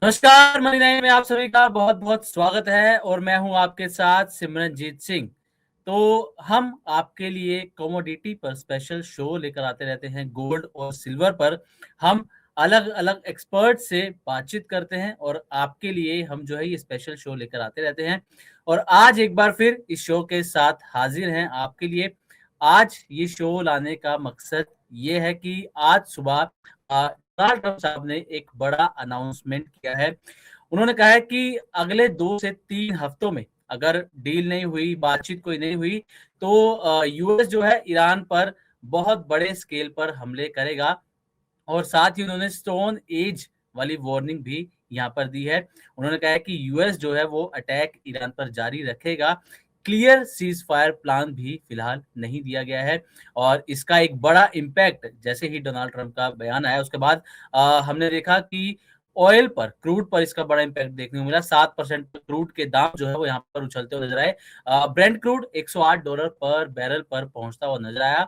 नमस्कार money nine में आप सभी का बहुत बहुत स्वागत है और मैं हूं आपके साथ सिमरनजीत सिंह। तो हम आपके लिए कमोडिटी पर स्पेशल शो लेकर आते रहते हैं। गोल्ड और सिल्वर पर हम अलग अलग एक्सपर्ट से बातचीत करते हैं और आपके लिए हम जो है ये स्पेशल शो लेकर आते रहते हैं। और आज एक बार फिर इस शो के साथ हाजिर हैं आपके लिए। आज ये शो लाने का मकसद ये है कि आज सुबह डोनाल्ड ट्रंप साहब ने एक बड़ा अनाउंसमेंट किया है। उन्होंने कहा है कि अगले 2 से 3 हफ्तों में अगर डील नहीं हुई, बातचीत कोई नहीं हुई, तो यूएस जो है ईरान पर बहुत बड़े स्केल पर हमले करेगा। और साथ ही उन्होंने स्टोन एज वाली वार्निंग भी यहाँ पर दी है। उन्होंने कहा है कि यूएस जो है वो अटैक ईरान पर जारी रखेगा। क्लियर सीज फायर प्लान भी फिलहाल नहीं दिया गया है और इसका एक बड़ा इम्पैक्ट जैसे ही डोनाल्ड ट्रंप का बयान आया उसके बाद हमने देखा कि ऑयल पर, क्रूड पर इसका बड़ा इम्पैक्ट देखने को मिला। 7% क्रूड के दाम जो है वो यहाँ पर उछलते हुए नजर आए। ब्रेंट क्रूड $108 पर बैरल पर पहुंचता हुआ नजर आया।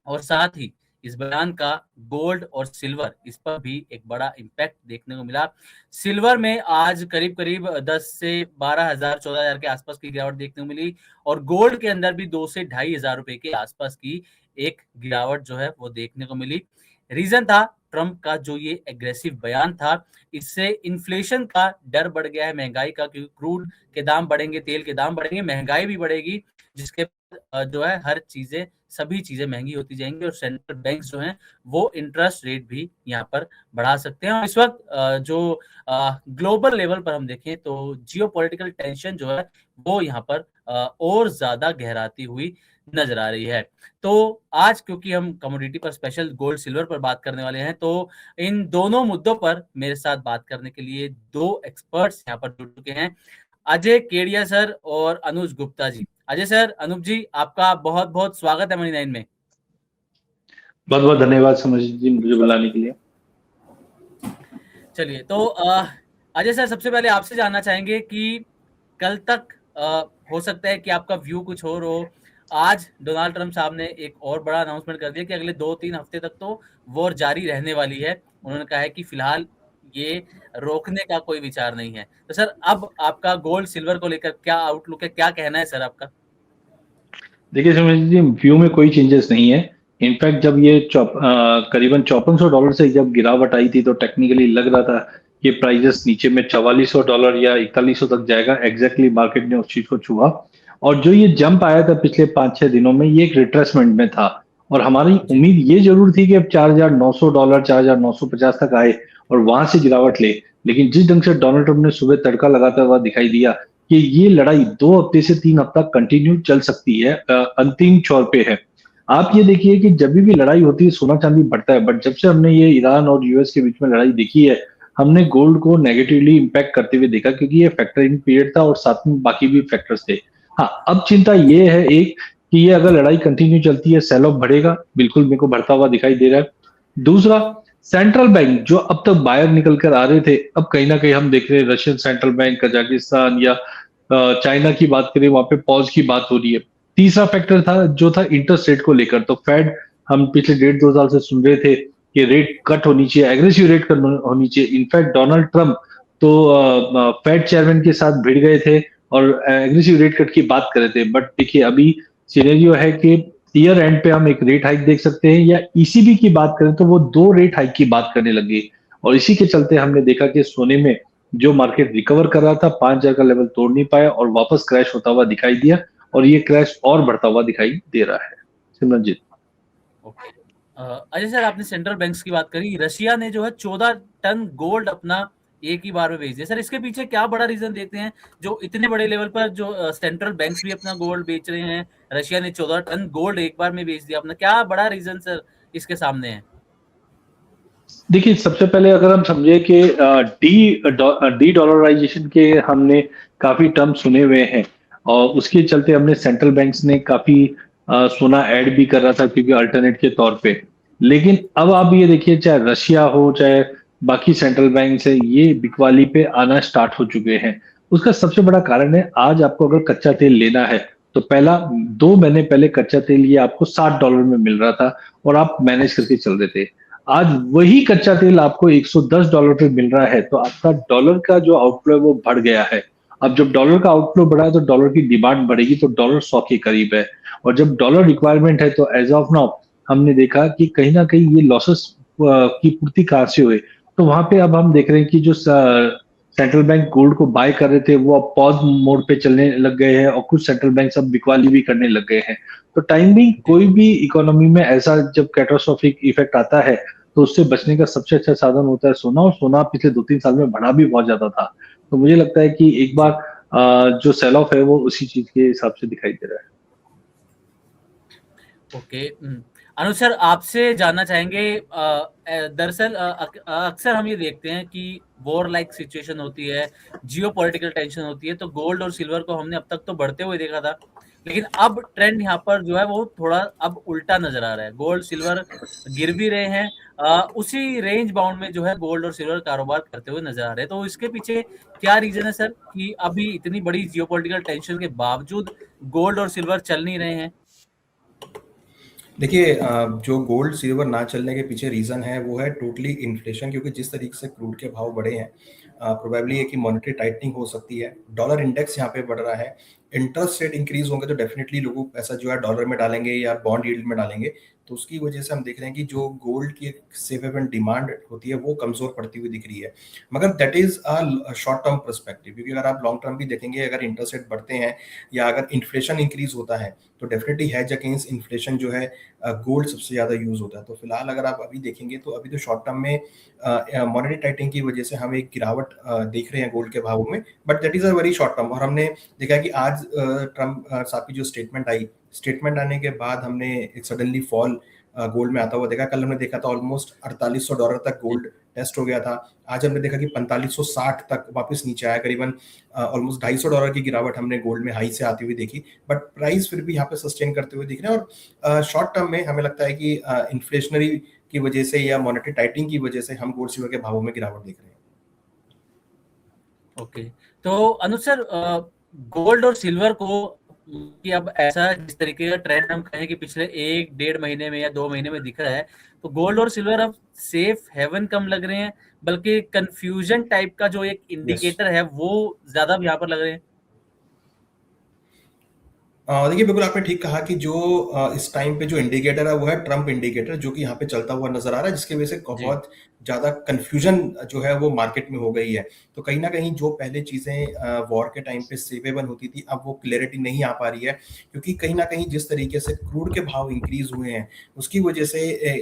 और साथ ही इस बयान का गोल्ड और सिल्वर, इस पर भी एक बड़ा इम्पैक्ट देखने को मिला। सिल्वर में आज करीब करीब 10 से 12 हजार, 14 हजार के आसपास की गिरावट देखने को मिली और गोल्ड के अंदर भी 2 से 2,500 रुपए के आसपास की एक गिरावट जो है वो देखने को मिली। रीजन था ट्रंप का जो ये एग्रेसिव बयान था। इससे इन्फ्लेशन का डर बढ़ गया है, महंगाई का, क्योंकि क्रूड के दाम बढ़ेंगे, तेल के दाम बढ़ेंगे, महंगाई भी बढ़ेगी, जिसके जो है हर चीजें, सभी चीजें महंगी होती जाएंगी और सेंट्रल बैंक्स जो हैं वो इंटरेस्ट रेट भी यहाँ पर बढ़ा सकते हैं। और इस वक्त जो ग्लोबल लेवल पर हम देखें तो जियोपॉलिटिकल टेंशन जो है वो यहाँ पर और ज्यादा गहराती हुई नजर आ रही है। तो आज क्योंकि हम कमोडिटी पर, स्पेशल गोल्ड सिल्वर पर बात करने वाले हैं, तो इन दोनों मुद्दों पर मेरे साथ बात करने के लिए दो एक्सपर्ट्स यहाँ पर जुड़ चुके हैं, अजय केडिया सर और अनुज गुप्ता जी। अजय सर, अनूप जी, आपका बहुत बहुत स्वागत है मनी नाइन में। बहुत बहुत धन्यवाद समझ जी मुझे बुलाने के लिए। चलिए, तो अजय सर, सबसे पहले आपसे जानना चाहेंगे कि कल तक हो सकता है कि आपका व्यू कुछ और हो। आज डोनाल्ड ट्रंप साहब ने एक और बड़ा अनाउंसमेंट कर दिया कि अगले 2-3 हफ्ते तक तो वॉर जारी रहने वाली है। उन्होंने कहा है कि फिलहाल ये रोकने का कोई विचार नहीं है। तो सर, अब आपका गोल्ड सिल्वर को लेकर क्या आउटलुक है, क्या कहना है सर आपका? देखिए समझ जी, व्यू में कोई चेंजेस नहीं है। इनफैक्ट जब ये करीबन $5400 से जब गिरावट आई थी तो टेक्निकली लग रहा था कि प्राइजेस नीचे में $4400 या 4100 तक जाएगा। एग्जैक्टली मार्केट ने उस चीज को छुआ और जो ये जंप आया था पिछले 5-6 दिनों में, ये एक रिट्रेसमेंट में था। और हमारी जी। उम्मीद ये जरूर थी कि अब $4900, 4950 तक आए और वहां से गिरावट ले। लेकिन जिस ढंग से डोनाल्ड ट्रंप ने सुबह तड़का लगाता हुआ दिखाई दिया कि ये लड़ाई 2 हफ्ते से 3 हफ्ता कंटिन्यू चल सकती है, अंतिम छोर पे है। आप ये देखिए कि जब भी लड़ाई होती है सोना चांदी बढ़ता है, बट जब से हमने ये ईरान और यूएस के बीच में लड़ाई देखी है, हमने गोल्ड को नेगेटिवली इम्पैक्ट करते हुए देखा, क्योंकि ये फैक्टर इन पीरियड था और साथ में बाकी भी फैक्टर्स थे। हाँ, अब चिंता ये है एक कि ये अगर लड़ाई कंटिन्यू चलती है, सेल ऑफ बढ़ेगा, बिल्कुल मेरे को बढ़ता हुआ दिखाई दे रहा है। दूसरा, सेंट्रल बैंक जो अब तक बाहर निकल कर आ रहे थे, अब कहीं ना कहीं हम देख रहे हैं रशियन सेंट्रल बैंक, कजाकिस्तान या चाइना की बात करें, वहां पे पॉज की बात हो रही है। तीसरा फैक्टर था जो था इंटरेस्ट रेट को लेकर, तो फेड, हम पिछले 1.5-2 साल से सुन रहे थे कि रेट कट होनी चाहिए, एग्रेसिव रेट कट होनी चाहिए। इनफैक्ट डोनाल्ड ट्रंप तो फेड चेयरमैन के साथ भिड़ गए थे और एग्रेसिव रेट कट की बात कर रहे थे। बट देखिए अभी सिनेरियो है कि ईयर एंड पे हम एक रेट हाइक देख सकते हैं, या ईसीबी की बात करें तो वो 2 रेट हाइक की बात करने लगी। और इसी के चलते हमने देखा कि सोने में जो मार्केट रिकवर कर रहा था, 5,000 का लेवल तोड़ नहीं पाया और वापस क्रैश होता हुआ दिखाई दिया, और ये क्रैश और बढ़ता हुआ दिखाई दे रहा है। सिमरनजीत। ओके। अजय सर, आपने सेंट्रल बैंक्स की बात करी। रशिया ने जो है 14 टन गोल्ड अपना एक ही बार में बेच दिया। सर, इसके पीछे क्या बड़ा रीजन देखते हैं जो इतने बड़े लेवल पर जो सेंट्रल बैंक्स भी अपना गोल्ड बेच रहे हैं? रशिया ने 14 टन गोल्ड एक बार में बेच दिया अपना, क्या बड़ा रीजन सर इसके सामने है? देखिए सबसे पहले अगर हम समझे कि डी डॉलराइजेशन के हमने काफी टर्म सुने हुए हैं, और उसके चलते हमने सेंट्रल बैंक्स ने काफी सोना ऐड भी कर रहा था, क्योंकि अल्टरनेट के तौर पे। लेकिन अब आप ये देखिए, चाहे रशिया हो चाहे बाकी सेंट्रल बैंक है, ये बिकवाली पे आना स्टार्ट हो चुके हैं। उसका सबसे बड़ा कारण है, आज आपको अगर कच्चा तेल लेना है तो पहला 2 महीने पहले कच्चा तेल ये आपको $60 में मिल रहा था और आप मैनेज करके चल रहे थे। आज वही कच्चा तेल आपको $110 पे मिल रहा है, तो आपका डॉलर का जो आउटफ्लो है वो बढ़ गया है। अब जब डॉलर का आउटफ्लो बढ़ा है तो डॉलर की डिमांड बढ़ेगी, तो डॉलर 100 के करीब है। और जब डॉलर रिक्वायरमेंट है तो एज ऑफ नाउ हमने देखा कि कहीं ना कहीं ये लॉसेस की पूर्ति कहाँ से हुए। तो वहां पे अब हम देख रहे हैं कि जो सेंट्रल बैंक गोल्ड को बाय कर रहे थे वो अब पॉज मोड पे चलने लग गए हैं, और कुछ सेंट्रल बैंक अब बिकवाली भी करने लग गए हैं। तो टाइम भी जी कोई भी इकोनॉमी में ऐसा जब कैटास्ट्रोफिक इफेक्ट आता है तो उससे बचने का सबसे अच्छा साधन होता है सोना, और सोना पिछले 2-3 साल में बढ़ा भी बहुत ज्यादा था। तो मुझे लगता है कि एक बार जी। जो सेल ऑफ है वो उसी चीज के हिसाब से दिखाई दे रहा है। ओके। अनुज सर, आपसे जानना चाहेंगे, दरअसल अक्सर हम ये देखते हैं कि वॉर लाइक सिचुएशन होती है, जियो पॉलिटिकल टेंशन होती है, तो गोल्ड और सिल्वर को हमने अब तक तो बढ़ते हुए देखा था, लेकिन अब ट्रेंड यहाँ पर जो है वो थोड़ा अब उल्टा नजर आ रहा है। गोल्ड सिल्वर गिर भी रहे हैं, उसी रेंज बाउंड में जो है गोल्ड और सिल्वर कारोबार करते हुए नजर आ रहे हैं। तो इसके पीछे क्या रीजन है सर, कि अभी इतनी बड़ी जियो पॉलिटिकल टेंशन के बावजूद गोल्ड और सिल्वर चल नहीं रहे हैं? देखिए, जो गोल्ड सिल्वर ना चलने के पीछे रीज़न है वो है टोटली इन्फ्लेशन, क्योंकि जिस तरीके से क्रूड के भाव बढ़े हैं, प्रोबेबली है कि मॉनेटरी टाइटनिंग हो सकती है। डॉलर इंडेक्स यहाँ पे बढ़ रहा है, इंटरेस्ट रेट इंक्रीज होंगे तो डेफिनेटली लोग पैसा जो है डॉलर में डालेंगे या बॉन्ड यील्ड में डालेंगे। तो उसकी वजह से हम देख रहे हैं कि जो गोल्ड की एक सेफ हेवन डिमांड होती है वो कमजोर पड़ती हुई दिख रही है। मगर that is a short term perspective, क्योंकि अगर आप लॉन्ग टर्म भी देखेंगे, अगर इंटरेस्ट रेट बढ़ते हैं या अगर इन्फ्लेशन इंक्रीज होता है तो डेफिनेटली हैज अगेंस्ट इन्फ्लेशन जो है गोल्ड सबसे ज़्यादा यूज़ होता है। तो फिलहाल अगर आप अभी देखेंगे तो अभी तो शॉर्ट टर्म में मॉनेटरी टाइटिंग की वजह से हम एक गिरावट देख रहे हैं गोल्ड के भावों में, but that is a very short term. और हमने देखा है कि आज ट्रम्प साहब की जो स्टेटमेंट आने के बाद हमने एक सडनली फॉल गोल्ड में आता हुआ देखा। कल हमने देखा था ऑलमोस्ट $4800 तक गोल्ड टेस्ट हो गया था। आज हमने देखा कि 4560 तक वापस नीचे आया, करीबन ऑलमोस्ट $250 की गिरावट हमने गोल्ड में हाई से आती हुई देखी। बट प्राइस फिर भी यहाँ पे सस्टेन करते हुए दिख रहे हैं, और शॉर्ट टर्म में हमें लगता है कि इन्फ्लेशनरी की वजह से या मॉनेटरी टाइटिंग की वजह से हम गोल्ड सिल्वर के भावों में गिरावट देख रहे हैं। ओके। तो अनुज सर, गोल्ड और सिल्वर को कि अब ऐसा जिस तरीके का ट्रेंड हम कहें कि पिछले 1-1.5 महीने में या 2 महीने में दिख रहा है, तो गोल्ड और सिल्वर अब सेफ हेवन कम लग रहे हैं, बल्कि कंफ्यूजन टाइप का जो एक यस। इंडिकेटर है वो ज्यादा यहाँ पर लग रहे हैं। देखिए, बिल्कुल आपने ठीक कहा कि जो इस टाइम पे जो इंडिकेटर है वो है ट्रम्प इंडिकेटर, जो कि यहाँ पे चलता हुआ नजर आ रहा है, जिसकी वजह से जी बहुत ज़्यादा कंफ्यूजन जो है वो मार्केट में हो गई है। तो कहीं ना कहीं जो पहले चीज़ें वॉर के टाइम पे सेवेबल होती थी, अब वो क्लैरिटी नहीं आ पा रही है, क्योंकि कहीं ना कहीं जिस तरीके से क्रूड के भाव इंक्रीज हुए हैं उसकी वजह से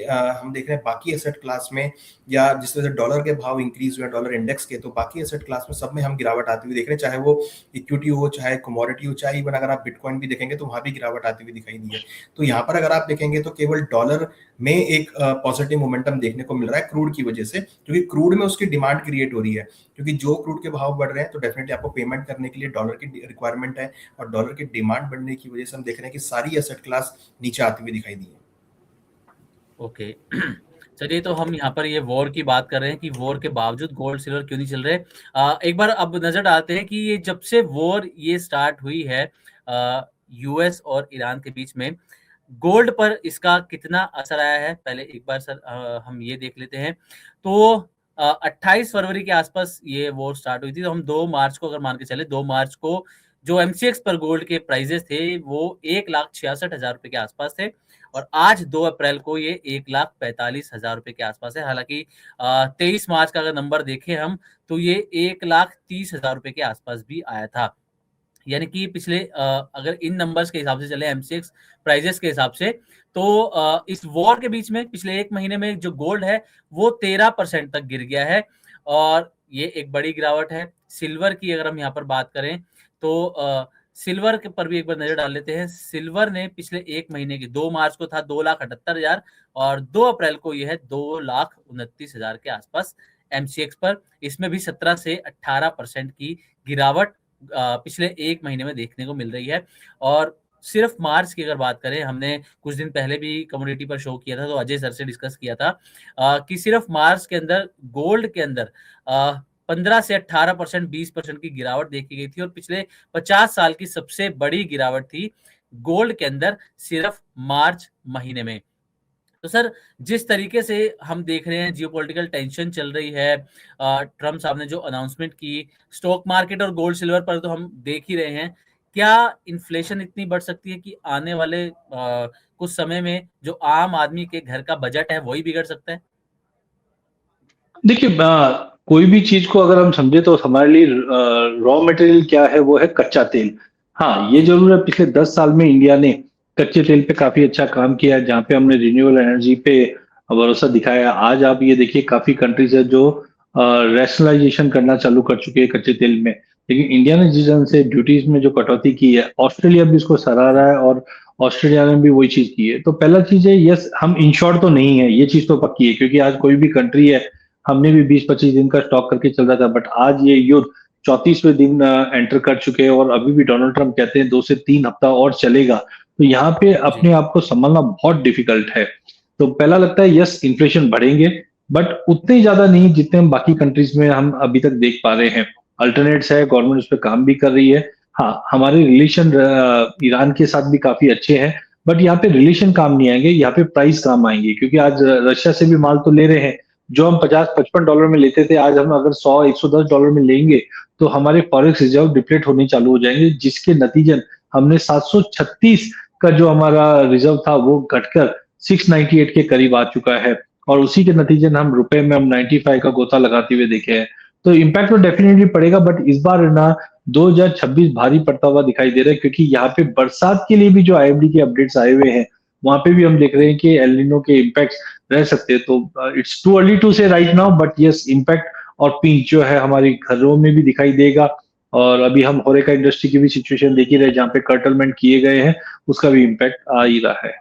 हम देख रहे हैं बाकी एसेट क्लास में, या जिस तरह से डॉलर के भाव इंक्रीज हुए हैं डॉलर इंडेक्स के, तो बाकी एसेट क्लास में सब में हम गिरावट आती हुई देख रहे हैं, चाहे वो इक्विटी हो, चाहे कमोडिटी हो, चाहे इवन अगर आप बिटकॉइन भी देखेंगे तो वहां भी गिरावट आती हुई दिखाई दी है। तो यहाँ पर अगर आप देखेंगे तो केवल डॉलर में एक पॉजिटिव मोमेंटम देखने को मिल रहा है क्रूड की वजह से, क्योंकि क्रूड में उसकी डिमांड क्रिएट हो रही है, क्योंकि जो क्रूड के भाव बढ़ रहे हैं तो डेफिनेटली आपको पेमेंट करने के लिए डॉलर की रिक्वायरमेंट है, और डॉलर की डिमांड बढ़ने की वजह से हम देख रहे हैं कि सारी एसेट क्लास नीचे आती हुई दिखाई दी है। ओके। चलिए, तो हम यहाँ पर ये वॉर की बात कर रहे हैं कि वॉर के बावजूद गोल्ड सिल्वर क्यों नहीं चल रहे। एक बार अब नजर डालते हैं कि ये जब से वॉर ये स्टार्ट हुई है यूएस और ईरान के बीच में, गोल्ड पर इसका कितना असर आया है, पहले एक बार सर हम ये देख लेते हैं। तो 28 फरवरी के आसपास ये वॉर स्टार्ट हुई थी, तो हम 2 मार्च को अगर मान के चले, 2 मार्च को जो एमसीएक्स पर गोल्ड के प्राइजेस थे वो 1,66,000 रुपए के आसपास थे, और आज 2 अप्रैल को ये 1,45,000 रुपए के आसपास है। हालांकि 23 मार्च का अगर नंबर देखें हम, तो ये 1,30,000 रुपए के आसपास भी आया था। यानी कि पिछले अगर इन नंबर्स के हिसाब से चले, एमसीएक्स प्राइजेस के हिसाब से, तो इस वॉर के बीच में पिछले 1 महीने में जो गोल्ड है वो 13% तक गिर गया है, और ये एक बड़ी गिरावट है। सिल्वर की अगर हम यहाँ पर बात करें तो सिल्वर के पर भी एक बार नजर डाल लेते हैं। सिल्वर ने पिछले 1 महीने की 2 मार्च को था 2,78,000, और 2 अप्रैल को यह है 2,29,000 के आसपास एमसीएक्स पर। इसमें भी 17 से 18% की गिरावट पिछले 1 महीने में देखने को मिल रही है। और सिर्फ मार्च की अगर बात करें, हमने कुछ दिन पहले भी कम्युनिटी पर शो किया था, तो अजय सर से डिस्कस किया था कि सिर्फ मार्च के अंदर गोल्ड के अंदर 15 से 18%, 20% की गिरावट देखी गई थी, और पिछले 50 साल की सबसे बड़ी गिरावट थी गोल्ड के अंदर सिर्फ मार्च महीने में। तो सर, जिस तरीके से हम देख रहे हैं जियोपॉलिटिकल टेंशन चल रही है, ट्रम्प साहब ने जो अनाउंसमेंट की, स्टॉक मार्केट और गोल्ड सिल्वर पर तो हम देख ही रहे हैं। क्या इन्फ्लेशन इतनी बढ़ सकती है कि आने वाले कुछ समय में जो आम आदमी के घर का बजट है वही बिगड़ सकता है? देखिए कोई भी चीज को अगर हम समझे तो हमारे लिए रॉ मटेरियल क्या है, वो है कच्चा तेल। हाँ, ये जरूर है, पिछले 10 साल में इंडिया ने कच्चे तेल पे काफी अच्छा काम किया है, जहाँ पे हमने रिन्यूएबल एनर्जी पे भरोसा दिखाया है। आज आप ये देखिए, काफी कंट्रीज है जो रैशनलाइजेशन करना चालू कर चुके हैं कच्चे तेल में। लेकिन इंडिया ने जिस ढंग से ड्यूटीज में जो कटौती की है, ऑस्ट्रेलिया भी इसको सराह रहा है, और ऑस्ट्रेलिया ने भी वही चीज की है। तो पहला चीज है, यस, हम इंश्योर तो नहीं है, ये चीज तो पक्की है, क्योंकि आज कोई भी कंट्री है, हमने भी 20-25 दिन का स्टॉक करके चल रहा था, बट आज ये युद्ध 34वें दिन एंटर कर चुके हैं, और अभी भी डोनाल्ड ट्रंप कहते हैं 2 से 3 हफ्ता और चलेगा। तो यहाँ पे जी, अपने आप को संभालना बहुत डिफिकल्ट है। तो पहला लगता है, यस, इन्फ्लेशन बढ़ेंगे, बट उतने ज्यादा नहीं जितने हम बाकी कंट्रीज में हम अभी तक देख पा रहे हैं। अल्टरनेट्स है, गवर्नमेंट उस पर काम भी कर रही है। हाँ, हमारे रिलेशन ईरान के साथ भी काफी अच्छे हैं, बट यहाँ पे रिलेशन काम नहीं आएंगे, यहाँ पे प्राइस काम आएंगे, क्योंकि आज रशिया से भी माल तो ले रहे हैं। जो हम 50-55 डॉलर में लेते थे, आज हम अगर 100-110 डॉलर में लेंगे, तो हमारे फॉरेक्स रिजर्व डिप्लेट होने चालू हो जाएंगे, जिसके नतीजन हमने 736 का जो हमारा रिजर्व था, वो घटकर 698 के करीब आ चुका है। और उसी के नतीजन हम रुपए में हम 95 का गोता लगाते हुए देखे हैं। तो इम्पैक्ट तो डेफिनेटली पड़ेगा, बट इस बार ना 2026 भारी पड़ता हुआ दिखाई दे रहा है, क्योंकि यहाँ पे बरसात के लिए भी जो आईएमडी के अपडेट्स आए हुए हैं, वहां पे भी हम देख रहे हैं कि एल नीनो के इम्पैक्ट रह सकते हैं। तो इट्स टू अर्ली टू से right now, but yes, impact और पिंच जो है हमारे घरों में भी दिखाई देगा। और अभी हम होरेका इंडस्ट्री की भी सिचुएशन देख ही रहे, जहाँ पे कर्टलमेंट किए गए हैं, उसका भी इम्पैक्ट आ ही रहा है।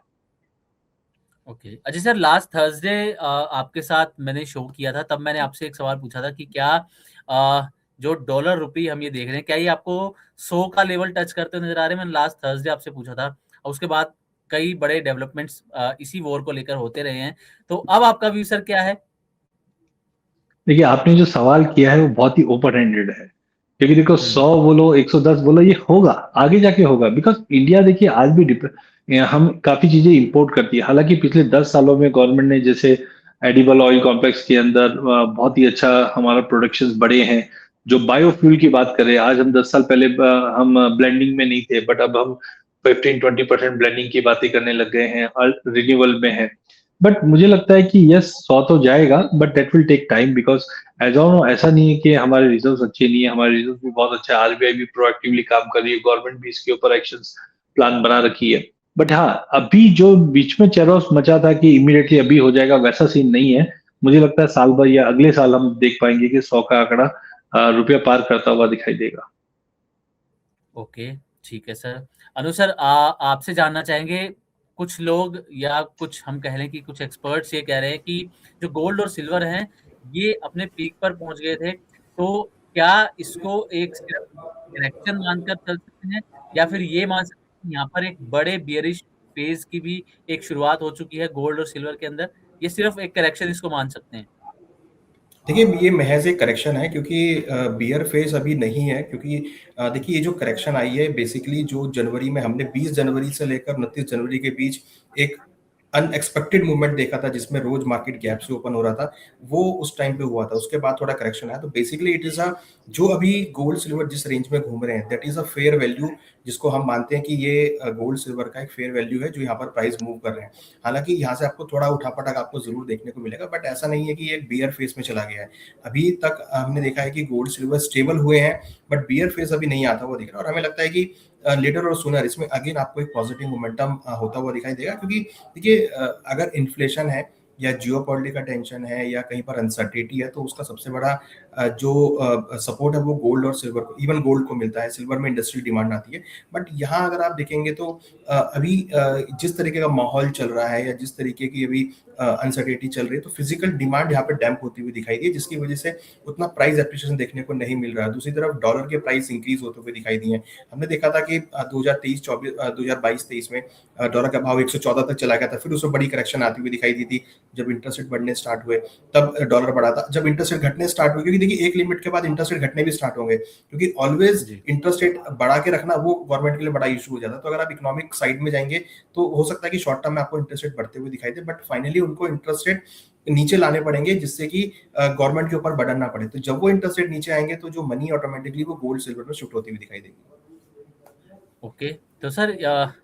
ओके। अच्छा सर, लास्ट थर्सडे आपके साथ मैंने शो किया था, तब मैंने आपसे एक सवाल पूछा था कि क्या जो डॉलर रुपी हम ये देख रहे हैं, क्या ये आपको 100 का लेवल टच करते हुए नजर आ रहे हैं? मैंने लास्ट थर्सडे आपसे पूछा था, और उसके बाद कई बड़े डेवलपमेंट्स इसी वॉर को लेकर होते रहे हैं। तो अब आपका व्यू सर क्या है? देखिए, आपने जो सवाल किया है वो बहुत ही ओपन एंडेड है, क्योंकि देखो, हम्म। 100 बोलो, 110 बोलो, ये होगा, आगे जाके होगा। बिकॉज इंडिया देखिए आज भी हम काफी चीजें इंपोर्ट करती है। हालांकि पिछले 10 सालों में गवर्नमेंट ने, जैसे एडिबल ऑयल कॉम्प्लेक्स के अंदर बहुत ही अच्छा हमारा प्रोडक्शंस बढ़े हैं। जो बायोफ्यूल की बात करें, आज हम 10 साल पहले हम ब्लेंडिंग में नहीं थे, बट अब हम 15-20% ब्लेंडिंग की बातें करने लग गए हैं, रिन्यूएबल में है। बट मुझे लगता है कि यस, 100 तो जाएगा, but that will take time, because as on ऐसा नहीं है कि हमारे रिजर्व्स अच्छे नहीं है, हमारे रिजर्व भी बहुत अच्छा है। आरबीआई भी प्रोएक्टिवली काम कर रही है, गवर्नमेंट भी इसके ऊपर एक्शन प्लान बना रखी है। बट हाँ, अभी जो बीच में चेरोस मचा था कि इमीडिएटली अभी हो जाएगा, वैसा सीन नहीं है। मुझे लगता है साल भर या अगले साल हम देख पाएंगे कि 100 का आंकड़ा रुपया पार करता हुआ दिखाई देगा। ओके, ठीक है सर। अनु सर, आपसे जानना चाहेंगे, कुछ लोग या कुछ हम कह लें कि कुछ एक्सपर्ट्स ये कह रहे हैं कि जो गोल्ड और सिल्वर हैं, ये अपने पीक पर पहुंच गए थे। तो क्या इसको एक सिर्फ करेक्शन मानकर चल सकते हैं, या फिर ये मान सकते हैं कि यहाँ पर एक बड़े बियरिश फेज की भी एक शुरुआत हो चुकी है गोल्ड और सिल्वर के अंदर? ये सिर्फ एक करेक्शन इसको मान सकते हैं? देखिए, ये महज एक करेक्शन है, क्योंकि बियर फेज अभी नहीं है, क्योंकि देखिए, ये जो करेक्शन आई है बेसिकली जो जनवरी में हमने 20 जनवरी से लेकर 29 जनवरी के बीच एक अनएक्सपेक्टेड मूवमेंट देखा था, जिसमें रोज मार्केट गैप से ओपन हो रहा था, वो उस टाइम पे हुआ था। उसके बाद थोड़ा करेक्शन आया। तो बेसिकली इट इज अ, जो अभी गोल्ड सिल्वर जिस रेंज में घूम रहे हैं, that is a fair value, जिसको हम मानते हैं कि ये गोल्ड सिल्वर का एक फेयर वैल्यू है जो यहाँ पर प्राइस मूव कर रहे हैं। हालांकि यहाँ से आपको थोड़ा उठापटक आपको जरूर देखने को मिलेगा, बट ऐसा नहीं है कि ये एक बियर फेस में चला गया है। अभी तक हमने देखा है कि गोल्ड सिल्वर स्टेबल हुए हैं, बट बियर फेस अभी नहीं आता हुआ दिख रहा है। और हमें लगता है कि लेटर और सुनर इसमें अगेन आपको एक पॉजिटिव मोमेंटम होता हुआ दिखाई देगा, क्योंकि देखिए, अगर इन्फ्लेशन है या जियोपॉलिटिकल टेंशन है या कहीं पर अनसर्टेनिटी है, तो उसका सबसे बड़ा जो सपोर्ट है वो गोल्ड और सिल्वर को, इवन गोल्ड को मिलता है। सिल्वर में इंडस्ट्रियल डिमांड आती है। बट यहाँ अगर आप देखेंगे तो अभी जिस तरीके का माहौल चल रहा है या जिस तरीके की अभी अनसर्टेनिटी चल रही है, तो फिजिकल डिमांड यहाँ पे डैम्प होती हुई दिखाई दी, जिसकी वजह से उतना प्राइस एप्रिसिएशन देखने को नहीं मिल रहा है। दूसरी तरफ डॉलर के प्राइस इंक्रीज होते हुए दिखाई दिए हैं। हमने देखा था कि 2023-24 2022-23 में डॉलर का भाव 114 तक चला गया था, फिर उसमें बड़ी करेक्शन आती हुई दिखाई दी थी, जब इंटरेस्ट रेट बढ़ने स्टार्ट हुए तब डॉलर बढ़ा था, जब इंटरेस्ट रेट घटने स्टार्ट हुए, क्योंकि देखिए एक लिमिट के बाद इंटरेस्ट रेट घटने भी स्टार्ट होंगे, क्योंकि ऑलवेज जी। इंटरेस्ट रेट बढ़ा के रखना वो गवर्नमेंट के लिए बड़ा इशू हो जाता है। तो अगर आप इकोनॉमिक साइड में जाएंगे तो हो सकता है कि शॉर्ट टर्म में आपको इंटरेस्ट रेट बढ़ते हुए दिखाई दे, बट फाइनली उनको इंटरेस्ट रेट नीचे लाने पड़ेंगे जिससे कि गवर्नमेंट के ऊपर बर्डन ना पड़े। तो जब वो इंटरेस्ट रेट नीचे आएंगे तो जो मनी ऑटोमेटिकली वो गोल्ड सिल्वर में शिफ्ट होती हुई दिखाई देगी। ओके, तो सर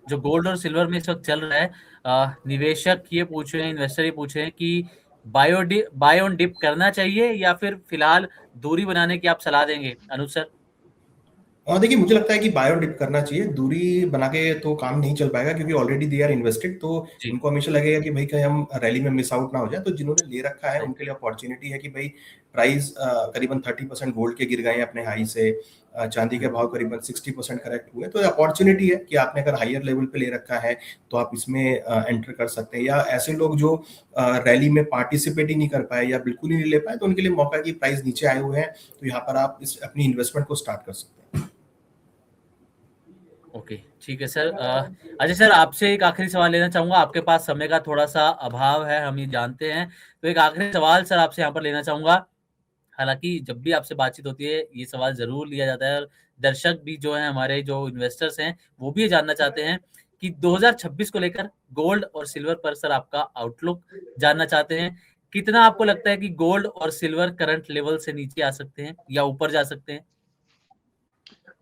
जो गोल्ड और सिल्वर में इस वक्त चल रहा है, निवेशक ये पूछ रहे हैं, इन्वेस्टर ये पूछ रहे हैं कि बाय ऑन डिप करना चाहिए या फिर फिलहाल दूरी बनाने की आप सलाह देंगे अनुज सर? और देखिए मुझे लगता है कि बायो डिप करना चाहिए, दूरी बना के तो काम नहीं चल पाएगा क्योंकि ऑलरेडी दे आर इन्वेस्टेड, तो जी। उनको हमेशा लगेगा कि भाई कहीं हम रैली में मिस आउट ना हो जाए। तो जिन्होंने ले रखा है राइट। उनके लिए अपॉर्चुनिटी है कि भाई प्राइस करीबन 30% गोल्ड के गिर गए हैं अपने हाई से, चांदी के भाव करीबन 60% करेक्ट हुए, तो अपॉर्चुनिटी है कि आपने अगर हायर लेवल पे ले रखा है तो आप इसमें एंटर कर सकते हैं। या ऐसे लोग जो रैली में पार्टिसिपेट ही नहीं कर पाए या बिल्कुल ही नहीं ले पाए, तो उनके लिए मौका है कि प्राइस नीचे आए हुए हैं तो यहाँ पर आप इस अपनी इन्वेस्टमेंट को स्टार्ट कर सकते हैं। ओके, ठीक है सर। अजय सर, आपसे एक आखिरी सवाल लेना चाहूंगा, आपके पास समय का थोड़ा सा अभाव है, हम ये जानते हैं, तो एक आखिरी सवाल सर आपसे यहाँ पर लेना चाहूंगा। हालांकि जब भी आपसे बातचीत होती है ये सवाल जरूर लिया जाता है, और दर्शक भी जो है, हमारे जो इन्वेस्टर्स हैं, वो भी ये जानना चाहते हैं कि 2026 को लेकर गोल्ड और सिल्वर पर सर आपका आउटलुक जानना चाहते हैं। कितना आपको लगता है कि गोल्ड और सिल्वर करंट लेवल से नीचे आ सकते हैं या ऊपर जा सकते हैं?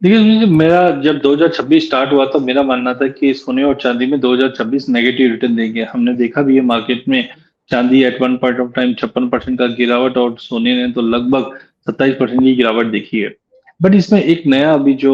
देखिए मुझे, मेरा जब 2026 स्टार्ट हुआ तो मेरा मानना था कि सोने और चांदी में 2026 नेगेटिव रिटर्न देंगे। हमने देखा भी है मार्केट में, चांदी at one point of time 56% का गिरावट और सोने ने तो लगभग 27% की गिरावट देखी है। बट इसमें एक नया अभी जो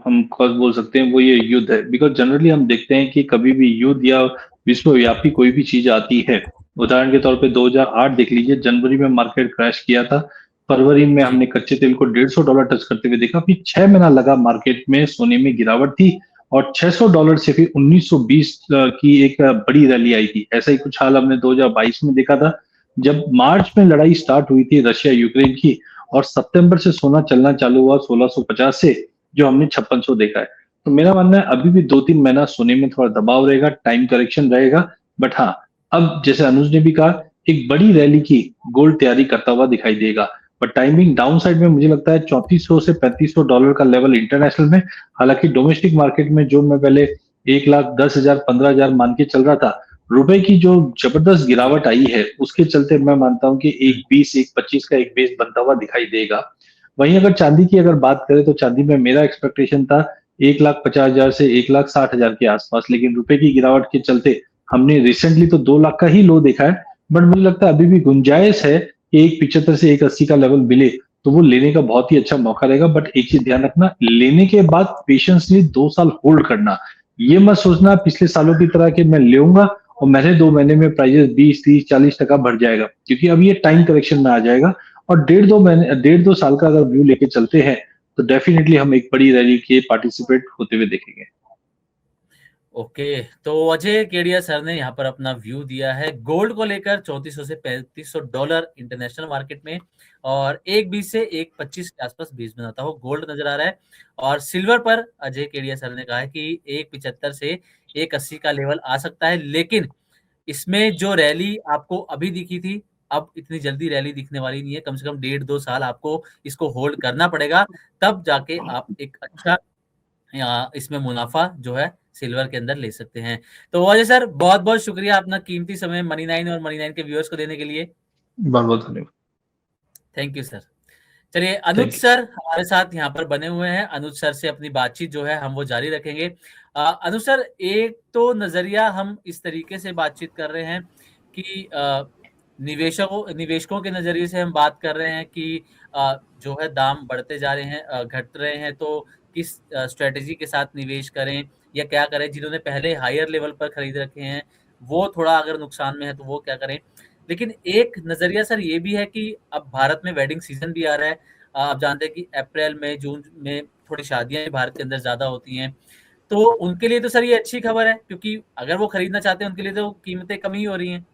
हम कॉज बोल सकते हैं वो ये युद्ध है। बिकॉज जनरली हम देखते हैं कि कभी भी युद्ध या विश्वव्यापी कोई भी चीज आती है, उदाहरण के तौर पे 2008 देख लीजिए, जनवरी में मार्केट क्रैश किया था, फरवरी में जी। हमने कच्चे तेल को $150 टच करते हुए देखा, फिर 6 महीना लगा मार्केट में सोने में गिरावट थी, और $600 से फिर 1920 की एक बड़ी रैली आई थी। ऐसा ही कुछ हाल हमने 2022 में देखा था, जब मार्च में लड़ाई स्टार्ट हुई थी रशिया यूक्रेन की, और सितंबर से सोना चलना चालू हुआ 1650 से, जो हमने 5600 देखा है। तो मेरा मानना है अभी भी 2-3 महीना सोने में थोड़ा दबाव रहेगा, टाइम करेक्शन रहेगा। बट हाँ, अब जैसे अनुज ने भी कहा, एक बड़ी रैली की गोल्ड तैयारी करता हुआ दिखाई देगा। बट टाइमिंग डाउन साइड में मुझे लगता है $3400 से $3500 का लेवल इंटरनेशनल में। हालांकि डोमेस्टिक मार्केट में जो मैं पहले 1,10,000 15,000 मान के चल रहा था, रुपए की जो जबरदस्त जी। गिरावट आई है उसके चलते मैं मानता हूं कि 1,20 1,25 का एक बेस बनता हुआ दिखाई देगा। वहीं अगर चांदी की अगर बात करें तो चांदी में मेरा एक्सपेक्टेशन था 1,50,000 से 1,60,000 के आसपास, लेकिन रुपए की गिरावट के चलते हमने रिसेंटली तो 2 लाख का ही लो देखा है। बट मुझे लगता है अभी भी गुंजाइश है कि 1,75 से 1,80 का लेवल मिले तो वो लेने का बहुत ही अच्छा मौका रहेगा। बट एक चीज ध्यान रखना, लेने के बाद पेशेंसली 2 साल होल्ड करना। ये मत सोचना पिछले सालों की तरह कि मैं लेऊंगा और मैंने 2 महीने में प्राइजेस 20-30-40% बढ़ जाएगा, क्योंकि अब ये टाइम करेक्शन में आ जाएगा। और 1.5-2 साल का अगर व्यू लेके चलते हैं तो डेफिनेटली हम एक बड़ी रैली के पार्टिसिपेट होते हुए देखेंगे। ओके, तो अजय केडिया सर ने यहाँ पर अपना व्यू दिया है गोल्ड को लेकर, 3400 से $3500 इंटरनेशनल मार्केट में, और 1,20 से 1,25 के आसपास बेस बनाता हो गोल्ड नजर आ रहा है। और सिल्वर पर अजय केडिया सर ने कहा है कि 1,75 से 1,80 का लेवल आ सकता है, लेकिन इसमें जो रैली आपको अभी दिखी थी, अब इतनी जल्दी रैली दिखने वाली नहीं है। कम से कम 1.5-2 साल आपको इसको होल्ड करना पड़ेगा, तब जाके आप एक अच्छा इसमें मुनाफा जो है सिल्वर के अंदर ले सकते हैं। तो अजय सर, बहुत बहुत शुक्रिया अपना कीमती समय मनी 9 और मनी 9 के व्यूअर्स को देने के लिए। बहुत बहुत धन्यवाद। Thank you sir. चलिए, अनुज थैंक यू। सर हमारे साथ यहाँ पर बने हुए हैं। अनुज सर से अपनी बातचीत जो है हम वो जारी रखेंगे। अनुज सर, एक तो नजरिया हम इस तरीके से बातचीत कर रहे हैं कि निवेशकों के नजरिए से हम बात कर रहे हैं कि जो है दाम बढ़ते जा रहे हैं, घट रहे हैं, तो किस स्ट्रेटेजी के साथ निवेश करें या क्या करें। जिन्होंने पहले हायर लेवल पर खरीद रखे हैं वो थोड़ा अगर नुकसान में है तो वो क्या करें। लेकिन एक नजरिया सर ये भी है कि अब भारत में वेडिंग सीजन भी आ रहा है। आप जानते हैं कि अप्रैल में जून में थोड़ी शादियां भारत के अंदर ज्यादा होती हैं, तो उनके लिए तो सर ये अच्छी खबर है, क्योंकि अगर वो खरीदना चाहते हैं उनके लिए तो कीमतें कम ही हो रही हैं।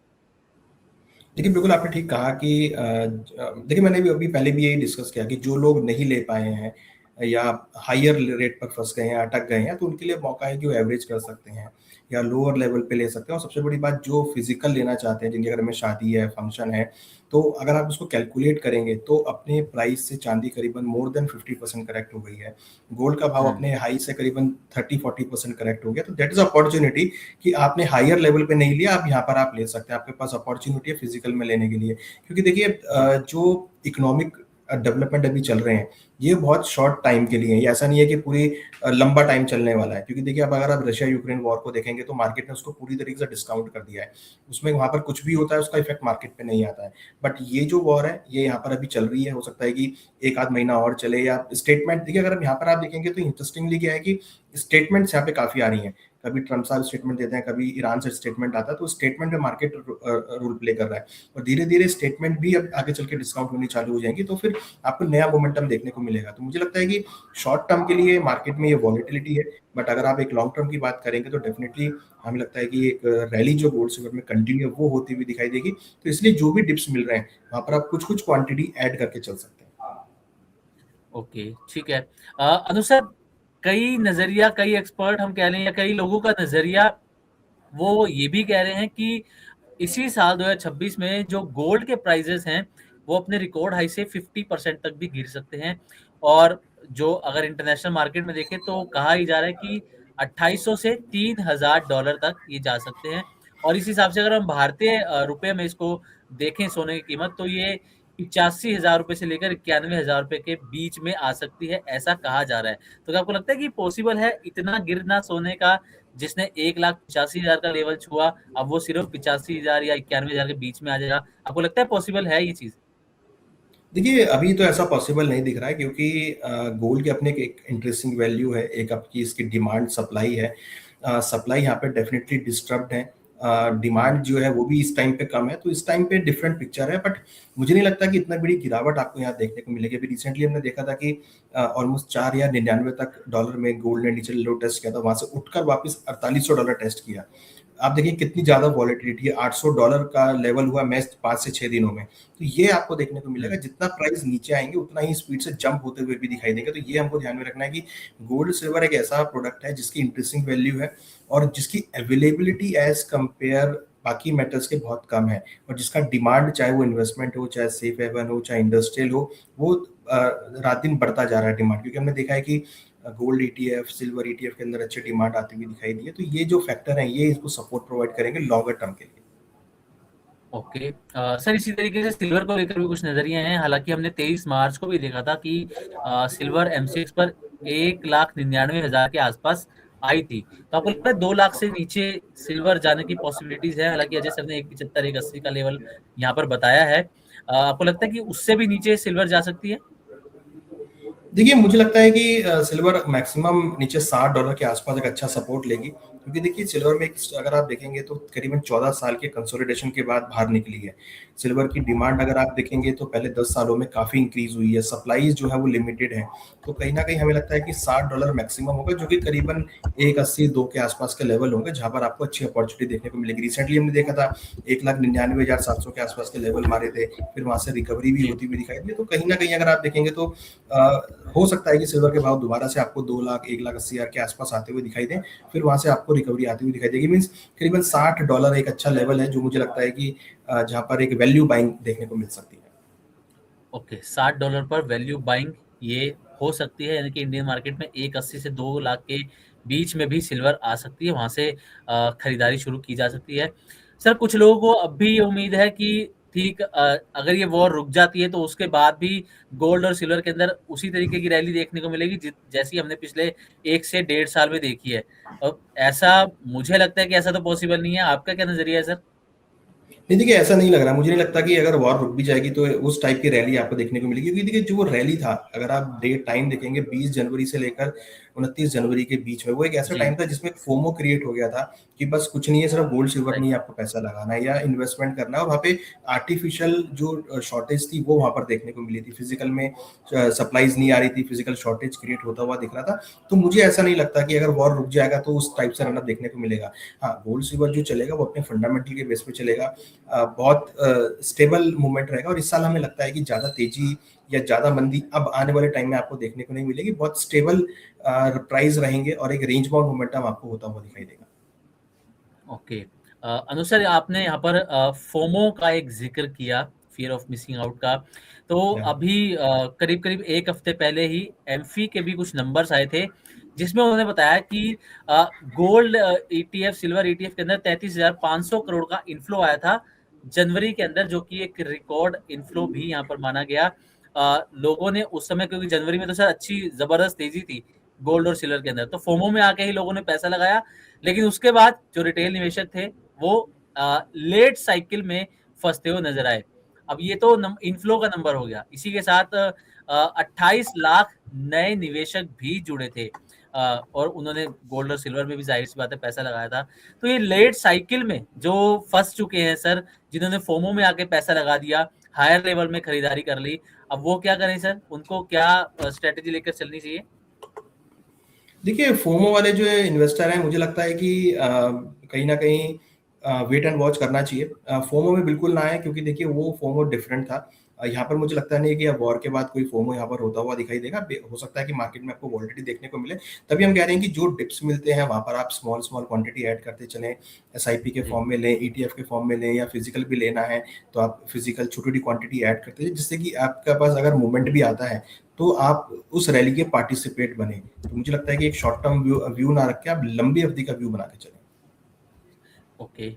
देखिए बिल्कुल आपने ठीक कहा कि देखिए मैंने भी अभी पहले भी यही डिस्कस किया कि जो लोग नहीं ले पाए हैं या हायर रेट पर फंस गए हैं, अटक गए हैं, तो उनके लिए मौका है कि वो एवरेज कर सकते हैं या लोअर लेवल पे ले सकते हैं। और सबसे बड़ी बात, जो फिजिकल लेना चाहते हैं, जिनके घर में शादी है, फंक्शन है, तो अगर आप उसको कैलकुलेट करेंगे तो अपने प्राइस से चांदी करीबन मोर देन 50% करेक्ट हो गई है। गोल्ड का भाव अपने हाई से करीबन 30-40% करेक्ट हो गया। तो दैट इज अपॉर्चुनिटी कि आपने हायर लेवल पे नहीं लिया, अब यहाँ पर आप ले सकते हैं, आपके पास अपॉर्चुनिटी है फिजिकल में लेने के लिए। क्योंकि देखिए जो इकोनॉमिक डेवलपमेंट अभी चल रहे हैं, ये बहुत शॉर्ट टाइम के लिए है, ये ऐसा नहीं है कि पूरी लंबा टाइम चलने वाला है। क्योंकि देखिए अब अगर आप रशिया यूक्रेन वॉर को देखेंगे तो मार्केट ने उसको पूरी तरीके से डिस्काउंट कर दिया है, उसमें वहां पर कुछ भी होता है उसका इफेक्ट मार्केट पे नहीं आता है। बट ये जो वॉर है ये यहाँ पर अभी चल रही है, हो सकता है कि एक आध महीना और चले। या स्टेटमेंट देखिए, अगर यहाँ पर आप देखेंगे तो इंटरेस्टिंगली क्या है कि स्टेटमेंट्स यहाँ पे काफी आ रही हैं। कभी ट्रम्प साहब स्टेटमेंट देते हैं, कभी ईरान से स्टेटमेंट आता है, तो स्टेटमेंट में मार्केट रोल प्ले कर रहा है। और धीरे धीरे स्टेटमेंट भी अब आगे चल के डिस्काउंट होनी चालू हो जाएंगी, तो फिर आपको नया मोमेंटम देखने को मिलेगा। तो मुझे लगता है कि शॉर्ट टर्म के लिए मार्केट में ये वॉलेटिलिटी है, बट अगर आप एक लॉन्ग टर्म की बात करेंगे तो डेफिनेटली हमें लगता है कि एक रैली जो गोल्ड सिल्वर में कंटिन्यू है वो होती हुई दिखाई देगी। तो इसलिए जो भी डिप्स मिल रहे हैं वहां पर आप कुछ कुछ क्वांटिटी ऐड करके चल सकते हैं। ओके, ठीक है। अनु सर, कई नजरिया, कई एक्सपर्ट हम कह लें या कई लोगों का नजरिया वो ये भी कह रहे हैं कि इसी साल 2026 में जो गोल्ड के प्राइजेस हैं वो अपने रिकॉर्ड हाई से 50% तक भी गिर सकते हैं। और जो अगर इंटरनेशनल मार्केट में देखें तो कहा ही जा रहा है कि 2800 से $3000 तक ये जा सकते हैं। और इस हिसाब से अगर हम भारतीय रुपए में इसको देखें सोने की कीमत, तो ये 85,000 रुपए से लेकर 91,000 रुपए के बीच में आ सकती है, ऐसा कहा जा रहा है। तो क्या आपको लगता है कि पॉसिबल है इतना गिरना सोने का, जिसने 1,85,000 का लेवल छुआ, अब वो सिर्फ 85,000 या 91,000 के बीच में आ जाएगा? आपको लगता है पॉसिबल है ये चीज? देखिए अभी तो ऐसा पॉसिबल नहीं दिख रहा है, क्योंकि गोल्ड की अपने एक इंटरेस्टिंग वैल्यू है, एक आपकी इसकी डिमांड सप्लाई है। सप्लाई यहाँ पे डेफिनेटली डिस्टर्ब्ड है, डिमांड जो है वो भी इस टाइम पे कम है, तो इस टाइम पे डिफरेंट पिक्चर है। बट मुझे नहीं लगता कि इतना बड़ी गिरावट आपको यहाँ देखने को मिलेगी। अभी रिसेंटली हमने देखा था कि ऑलमोस्ट 4 या 99 तक डॉलर में गोल्ड ने नीचे लो टेस्ट किया था, वहां से उठकर वापस $4800 टेस्ट किया। आप देखिए कितनी ज्यादा वॉलेटिलिटी है, $800 का लेवल हुआ मैच 5 से 6 दिनों में। तो ये आपको देखने को मिलेगा, जितना प्राइस नीचे आएंगे उतना ही स्पीड से जंप होते हुए भी दिखाई देंगे। तो ये हमको ध्यान में रखना है कि गोल्ड सिल्वर एक ऐसा प्रोडक्ट है जिसकी इंटरेस्टिंग वैल्यू है और जिसकी अवेलेबिलिटी एज कंपेयर बाकी मेटल्स के बहुत कम है, और जिसका डिमांड, चाहे वो इन्वेस्टमेंट हो, चाहे सेफ हेवन हो, चाहे इंडस्ट्रियल हो, वो रात दिन बढ़ता जा रहा है डिमांड। क्योंकि हमने देखा है कि गोल्ड ईटीएफ, सिल्वर ईटीएफ के अंदर अच्छी डिमांड आती हुई दिखाई दी है। तो ये जो फैक्टर है ये इसको सपोर्ट प्रोवाइड करेंगे लॉन्गर टर्म के लिए। ओके, सर इसी तरीके से सिल्वर को लेकर भी कुछ नजरिए हैं। हालांकि हमने 23 मार्च को भी देखा था कि सिल्वर एमसीएक्स पर 1,99,000 के आसपास आई थी। तो आपको लगता है 2 लाख से नीचे सिल्वर जाने की पॉसिबिलिटीज है? हालांकि अजय सर ने 1,75, 1,80 का लेवल यहाँ पर बताया है। आपको लगता है कि उससे भी नीचे सिल्वर जा सकती है? देखिए मुझे लगता है कि सिल्वर मैक्सिमम नीचे $60 के आसपास एक अच्छा सपोर्ट लेगी। क्योंकि देखिए सिल्वर में अगर आप देखेंगे तो करीबन 14 साल के कंसोलिडेशन के बाद बाहर निकली है। सिल्वर की डिमांड अगर आप देखेंगे तो पहले 10 सालों में काफी इंक्रीज हुई है, सप्लाई जो है वो लिमिटेड है। तो कहीं ना कहीं हमें लगता है कि $60 मैक्सिमम होगा, जो कि करीबन 1,80-2 के आसपास के लेवल होंगे, जहां पर आपको अच्छी अपॉर्चुनिटी देखने को मिलेगी। रिसेंटली हमने देखा था 1,99,700 के आसपास के लेवल मारे थे, फिर वहां से रिकवरी भी जी। होती हुई दिखाई दी। तो कहीं ना कहीं अगर आप देखेंगे तो हो सकता है कि सिल्वर के भाव दोबारा से आपको 2 लाख, 1,80,000 के आसपास आते हुए दिखाई दें, फिर वहां से आपको रिकवरी आती हुई दिखाई देगी। मींस करीबन $60 एक अच्छा लेवल है, जो मुझे लगता है कि जहां पर एक वैल्यू बाइंग देखने को मिल सकती है। ओके, $60 पर वैल्यू बाइंग ये हो सकती है, यानी कि इंडियन मार्केट में 1,80 से 2 लाख के बीच में भी सिल्वर आ सकती है, वहां से खरीदारी शुरू की जा सकती है। सर कुछ लोगों को अब भी ये उम्मीद है कि ठीक अगर ये वॉर रुक जाती है तो उसके बाद भी गोल्ड और सिल्वर के अंदर उसी तरीके की रैली देखने को मिलेगी जैसी हमने पिछले 1 से 1.5 साल में देखी है। और ऐसा मुझे लगता है कि ऐसा तो पॉसिबल नहीं है। आपका क्या नजरिया है सर? नहीं देखिए ऐसा नहीं लग रहा, मुझे नहीं लगता कि अगर वॉर रुक भी जाएगी तो उस टाइप की रैली आपको देखने को मिलेगी। क्योंकि देखिए जो वो रैली था, अगर आप डेट टाइम देखेंगे 20 जनवरी से लेकर 29 जनवरी के बीच में, वो एक ऐसा जी। टाइम था जिसमें फोमो क्रिएट हो गया था कि बस कुछ नहीं है, सिर्फ गोल्ड सिल्वर राइट। नहीं आपको पैसा लगाना है या इन्वेस्टमेंट करना है। और वहाँ पे आर्टिफिशियल जो शॉर्टेज थी वो वहाँ पर देखने को मिली थी, फिजिकल में सप्लाईज नहीं आ रही थी, फिजिकल शॉर्टेज क्रिएट होता हुआ दिख रहा था। तो मुझे ऐसा नहीं लगता कि अगर वॉर रुक जाएगा तो उस टाइप से रनअप देखने को मिलेगा। हाँ, गोल्ड सिल्वर जो चलेगा वो अपने फंडामेंटल के बेस पे चलेगा, बहुत स्टेबल मूवमेंट रहेगा। और इस साल हमें लगता है कि ज्यादा तेजी या ज्यादा मंदी अब आने वाले टाइम में आपको देखने को नहीं मिलेगी, बहुत स्टेबल प्राइस रहेंगे और एक रेंज बाउंड मोमेंटम आपको होता हुआ दिखाई देगा। ओके। अनुसार आपने यहाँ पर फोमो का एक जिक्र किया, फियर ऑफ मिसिंग आउट का। तो या अभी करीब करीब एक हफ्ते पहले ही एमफी के भी कुछ नंबर्स आए थे, जिसमें उन्होंने बताया कि गोल्ड ईटीएफ, सिल्वर ईटीएफ के अंदर 33,500 करोड़ का इनफ्लो आया था जनवरी के अंदर, जो कि एक रिकॉर्ड इनफ्लो भी यहाँ पर माना गया। लोगों ने उस समय, क्योंकि जनवरी में तो सर अच्छी जबरदस्त तेजी थी गोल्ड और सिल्वर के अंदर, तो फोमो में आके ही लोगों ने पैसा लगाया। लेकिन उसके बाद जो रिटेल निवेशक थे वो लेट साइकिल में फंसते हुए नजर आए। अब ये तो इनफ्लो का नंबर हो गया, इसी के साथ 28 लाख नए निवेशक भी जुड़े थे, और उन्होंने गोल्ड और सिल्वर में भी जाहिर सी बात है पैसा लगाया था। तो ये लेट साइकिल में जो फंस चुके हैं सर, जिन्होंने फोमो में आके पैसा लगा दिया, हायर लेवल में खरीदारी कर ली, अब वो क्या करें सर? उनको क्या स्ट्रेटेजी लेकर चलनी चाहिए? देखिए, फोमो वाले जो इन्वेस्टर हैं, मुझे लगता है कि कहीं ना कहीं वेट एंड वॉच करना चाहिए। फोमो में बिल्कुल ना आए, क्योंकि देखिए वो फोमो डिफरेंट था। यहाँ पर मुझे लगता नहीं कि अब वॉर के बाद कोई फोमो यहाँ पर होता हुआ दिखाई देगा। हो सकता है कि मार्केट में आपको वॉलिटिलिटी देखने को मिले। तभी हम कह रहे हैं कि जो डिप्स मिलते हैं वहाँ पर आप स्मॉल स्मॉल क्वांटिटी ऐड करते चलें। एसआईपी के फॉर्म में लें, ईटीएफ के फॉर्म में लें, या फिजिकल भी लेना है तो आप फिजिकल छोटी छोटी क्वांटिटी ऐड करते हैं, जिससे कि आपके पास अगर मूवमेंट भी आता है तो आप उस रैली के पार्टिसिपेट बने। तो मुझे लगता है कि एक शॉर्ट टर्म व्यू ना रख के आप लंबी अवधि का व्यू बना के चलें। ओके,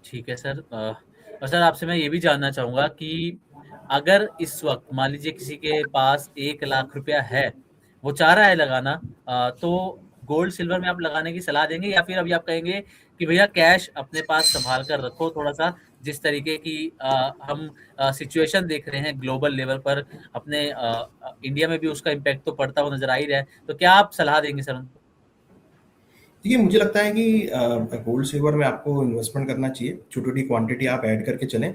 ठीक है सर। और सर आपसे मैं ये भी जानना चाहूंगा कि अगर इस वक्त मान लीजिए किसी के पास 1 लाख रुपया है, वो चाह रहा है लगाना, तो गोल्ड सिल्वर में आप लगाने की सलाह देंगे, या फिर अभी आप कहेंगे कि भैया कैश अपने पास संभाल कर रखो थोड़ा सा, जिस तरीके की हम सिचुएशन देख रहे हैं ग्लोबल लेवल पर, अपने इंडिया में भी उसका इम्पैक्ट तो पड़ता हुआ नजर आ ही रहा है, तो क्या आप सलाह देंगे सर उनको? देखिए, मुझे लगता है कि गोल्ड सिल्वर में आपको इन्वेस्टमेंट करना चाहिए। छोटी-छोटी क्वांटिटी आप ऐड करके चलें।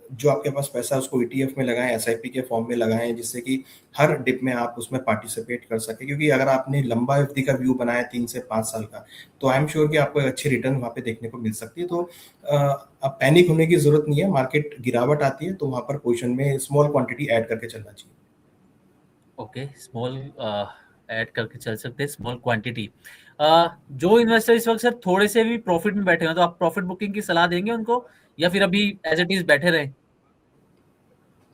जो आपके पास पैसा है उसको ईटीएफ में लगाएँ, एसआईपी के फॉर्म में लगाएँ, जिससे कि हर डिप में आप उसमें पार्टिसिपेट कर सकें। क्योंकि अगर आपने लंबा अवधि का व्यू बनाया 3 से 5 साल का, तो आई एम श्योर कि आपको एक अच्छी रिटर्न वहाँ पे देखने को मिल सकती है। तो अब पैनिक होने की ज़रूरत नहीं है। मार्केट गिरावट आती है तो वहाँ पर पोज़ीशन में स्मॉल क्वांटिटी ऐड करके चलना चाहिए। ओके, स्मॉल ऐड करके चल सकते हैं, स्मॉल क्वांटिटी। जो इन्वेस्टर इस वक्त सर थोड़े से भी प्रॉफिट में बैठे हैं, तो आप प्रॉफिट बुकिंग की सलाह देंगे उनको, या फिर अभी एज इट इज बैठे रहें?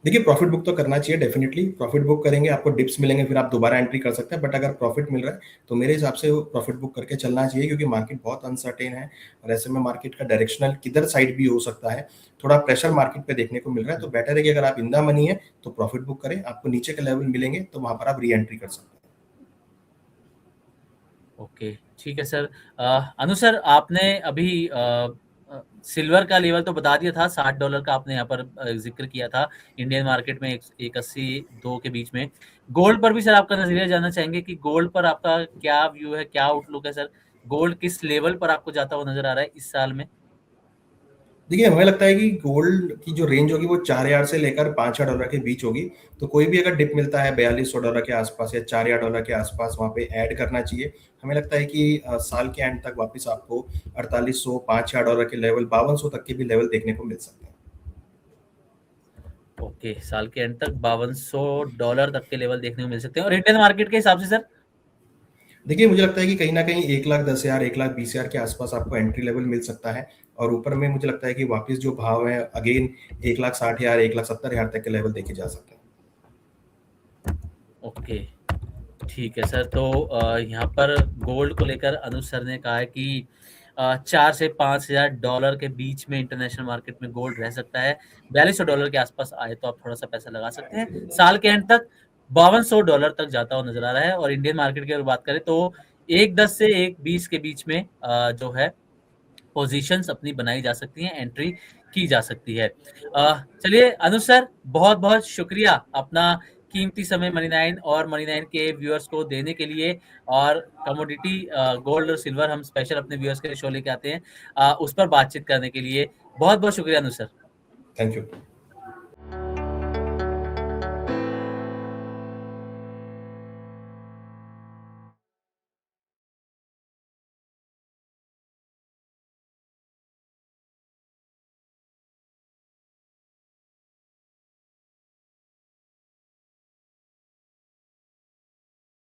देखिए, प्रॉफिट बुक तो करना चाहिए डेफिनिटली। प्रॉफिट बुक करेंगे, आपको डिप्स मिलेंगे, फिर आप दोबारा एंट्री कर सकते हैं। बट अगर प्रॉफिट मिल रहा है तो मेरे हिसाब से प्रॉफिट बुक करके चलना चाहिए, क्योंकि मार्केट बहुत अनसर्टेन है और ऐसे में मार्केट का डायरेक्शनल किधर साइड भी हो सकता है। थोड़ा प्रेशर मार्केट पे देखने को मिल रहा है, तो बेटर है कि अगर आप इन द मनी है तो प्रॉफिट बुक करें। आपको नीचे के लेवल मिलेंगे तो वहां पर आप री एंट्री कर सकते हैं। ओके, ठीक है सर। अनु सर, आपने अभी सिल्वर का लेवल तो बता दिया था, $60 का आपने यहाँ पर जिक्र किया था, इंडियन मार्केट में 180-2 के बीच में। गोल्ड पर भी सर आपका नजरिया जानना चाहेंगे कि गोल्ड पर आपका क्या व्यू है, क्या आउटलुक है सर? गोल्ड किस लेवल पर आपको जाता हुआ नजर आ रहा है इस साल में? देखिए, हमें लगता है कि गोल्ड की जो रेंज होगी वो 4,000 से लेकर $5,000 के बीच होगी। तो कोई भी अगर डिप मिलता है $4,200 के आसपास या $4,000 के आसपास, वहाँ पे ऐड करना चाहिए। हमें लगता है कि साल के एंड तक वापस आपको 4,800, $5,000 के लेवल, 5,200 तक के भी लेवल देखने को मिल सकते हैं। ओके, साल के एंड तक $5,200 तक के लेवल देखने को मिल सकते हैं। और इंडियन मार्केट के हिसाब से सर? देखिए, मुझे लगता है कि कहीं न कहीं 1,10,000, 1,20,000 के आसपास आपको एंट्री लेवल मिल सकता है। और ऊपर में मुझे लगता है कि वापस जो भाव है अगेन 1,60,000, 1,70,000 तक के लेवल देखे जा सकते हैं। ओके, ठीक है सर। तो यहाँ पर गोल्ड को लेकर अनुज सर ने कहा है कि 4 से $5,000 के बीच में इंटरनेशनल मार्केट में गोल्ड रह सकता है। $4,200 के आसपास आए तो आप थोड़ा सा पैसा लगा सकते हैं। साल के एंड तक $5,200 तक जाता हुआ नजर आ रहा है। और इंडियन मार्केट की अगर बात करें तो 1,10 से 1,20 के बीच में जो है पोजीशंस अपनी बनाई जा सकती हैं, एंट्री की जा सकती है। चलिए अनुज सर, बहुत बहुत शुक्रिया अपना कीमती समय मनी 9 और मनी 9 के व्यूअर्स को देने के लिए। और कमोडिटी गोल्ड और सिल्वर हम स्पेशल अपने व्यूअर्स के लिए शो लेके आते हैं, उस पर बातचीत करने के लिए बहुत बहुत शुक्रिया अनुज सर। Thank you.